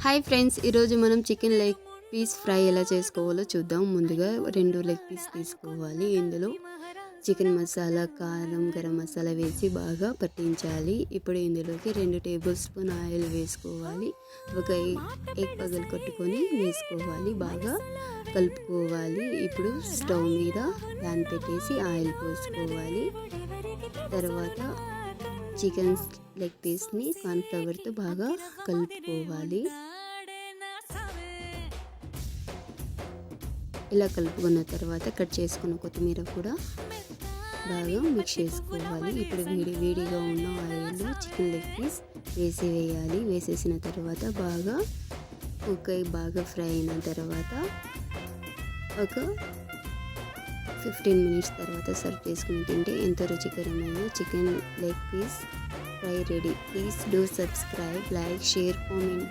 Hi friends, ఈరోజు మనం chicken leg piece fry ఎలా చేసుకోవాలో చూద్దాం. ముందుగా 2 లెగ్ పీస్ తీసుకోవాలి. ఇందులో చికెన్ మసాలా, కారం, గరం మసాలా వేసి బాగా పట్టించాలి. ఇప్పుడు ఇందులోకి 2 టేబుల్ స్పూన్ ఆయిల్ వేసుకోవాలి. ఒక ఎగ్ పగలు కొట్టుకొని వేసుకోవాలి. బాగా కలుపుకోవాలి. ఇప్పుడు స్టవ్ మీద ప్యాన్ పెట్టేసి ఆయిల్ పోసుకోవాలి. తర్వాత చికెన్ లెగ్ పీస్ని కార్న్ఫ్లవర్తో బాగా కలుపుకోవాలి. ఇలా కలుపుకున్న తర్వాత కట్ చేసుకున్న కొత్తిమీర కూడా బాగా మిక్స్ చేసుకోవాలి. ఇప్పుడు వేడిగా ఉన్న ఆయిల్లో చికెన్ లెగ్ పీస్ వేయాలి. వేసేసిన తర్వాత బాగా బాగా ఫ్రై అయిన తర్వాత ఒక 15 మినిట్స్ తర్వాత సర్వ్ చేసుకుని తింటే ఎంతో రుచికరమైన chicken leg piece fry ready. Please do subscribe, like, share, comment.